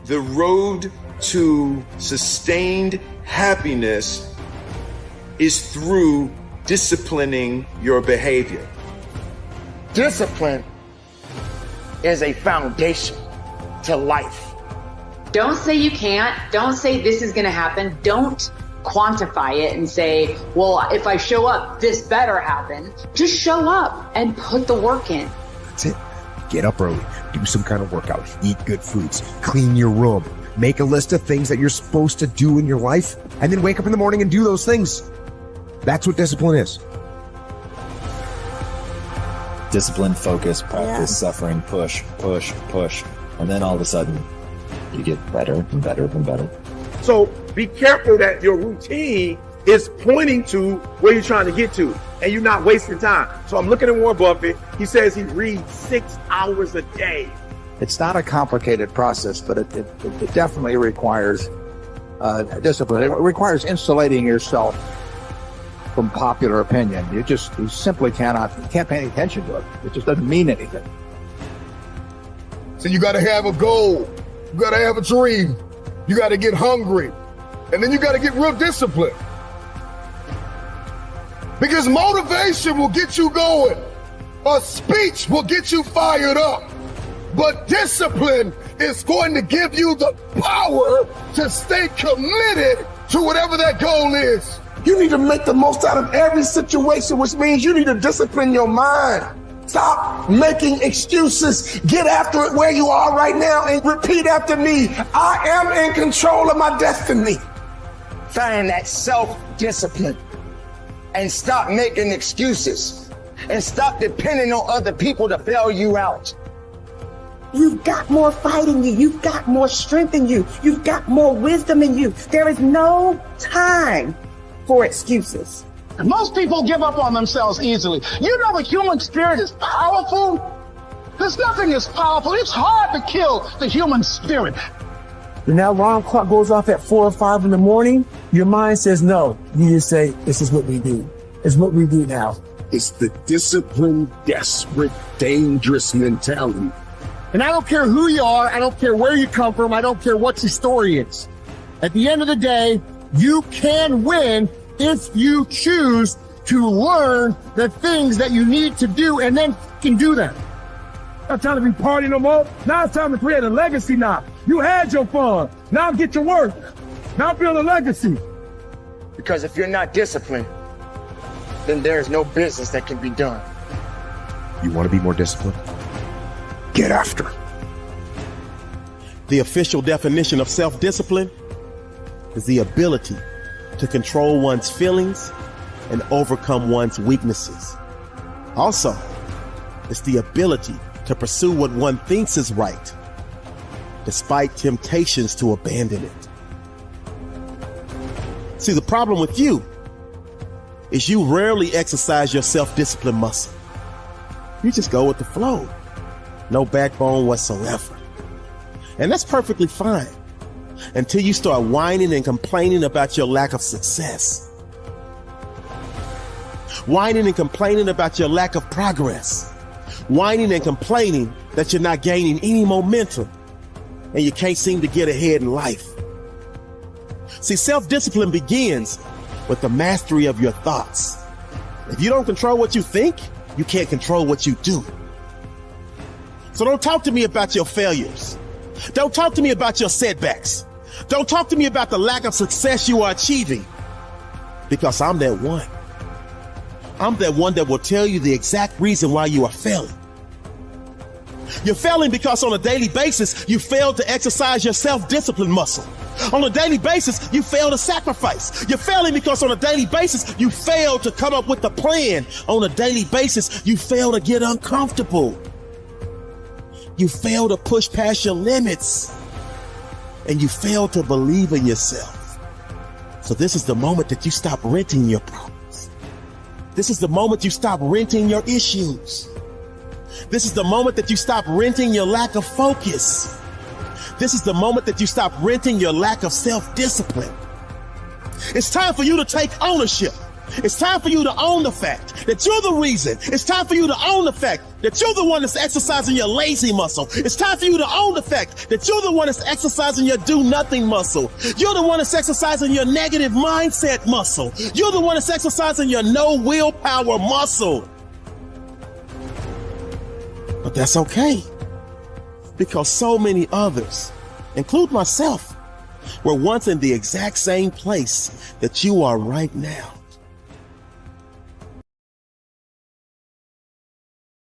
The road to sustained happiness is through disciplining your behavior. Discipline is a foundation to life. Don't say you can't. Don't say this is going to happen. Don't quantify it and say, well, if I show up, this better happen. Just show up and put the work in. That's it. Get up early, do some kind of workout, eat good foods, clean your room, make a list of things that you're supposed to do in your life, and then wake up in the morning and do those things. That's what discipline is. Discipline, focus, practice, suffering, push. And then all of a sudden, you get better and better and better. So be careful that your routine is pointing to where you're trying to get to, and you're not wasting time. So I'm looking at Warren Buffett. He says he reads 6 hours a day. It's not a complicated process, but it definitely requires discipline. It requires insulating yourself from popular opinion. You simply can't pay any attention to it. It just doesn't mean anything. So you got to have a goal. You got to have a dream. You got to get hungry. And then you got to get real disciplined. Because motivation will get you going. A speech will get you fired up. But discipline is going to give you the power to stay committed to whatever that goal is. You need to make the most out of every situation, which means you need to discipline your mind. Stop making excuses. Get after it where you are right now and repeat after me. I am in control of my destiny. Find that self-discipline and stop making excuses and stop depending on other people to bail you out. You've got more fight in you. You've got more strength in you. You've got more wisdom in you. There is no time for excuses. Most people give up on themselves easily. You know the human spirit is powerful. There's nothing as powerful. It's hard to kill the human spirit. When that alarm clock goes off at 4 or 5 in the morning, your mind says no. You just say, this is what we do. It's what we do now. It's the disciplined, desperate, dangerous mentality. And I don't care who you are. I don't care where you come from. I don't care what your story is. At the end of the day, you can win if you choose to learn the things that you need to do and then can do them. Not trying to be partying no more. Now it's time to create a legacy now. You had your fun. Now get your work. Now build a legacy. Because if you're not disciplined, then there's no business that can be done. You want to be more disciplined? Get after it. The official definition of self-discipline is the ability to control one's feelings and overcome one's weaknesses. Also, it's the ability to pursue what one thinks is right, despite temptations to abandon it. See, the problem with you is you rarely exercise your self-discipline muscle. You just go with the flow. No backbone whatsoever. And that's perfectly fine until you start whining and complaining about your lack of success. Whining and complaining about your lack of progress. Whining and complaining that you're not gaining any momentum and you can't seem to get ahead in life. See, self-discipline begins with the mastery of your thoughts. If you don't control what you think, you can't control what you do. So don't talk to me about your failures. Don't talk to me about your setbacks. Don't talk to me about the lack of success you are achieving, because I'm that one. I'm that one that will tell you the exact reason why you are failing. You're failing because on a daily basis, you fail to exercise your self-discipline muscle. On a daily basis, you fail to sacrifice. You're failing because on a daily basis, you fail to come up with a plan. On a daily basis, you fail to get uncomfortable. You fail to push past your limits. And you fail to believe in yourself. So this is the moment that you stop renting your problems. This is the moment you stop renting your issues. This is the moment that you stop renting your lack of focus. This is the moment that you stop renting your lack of self-discipline. It's time for you to take ownership. It's time for you to own the fact that you're the reason. It's time for you to own the fact that you're the one that's exercising your lazy muscle. It's time for you to own the fact that you're the one that's exercising your do nothing muscle. You're the one that's exercising your negative mindset muscle. You're the one that's exercising your no willpower muscle. But that's okay, because so many others, include myself, were once in the exact same place that you are right now.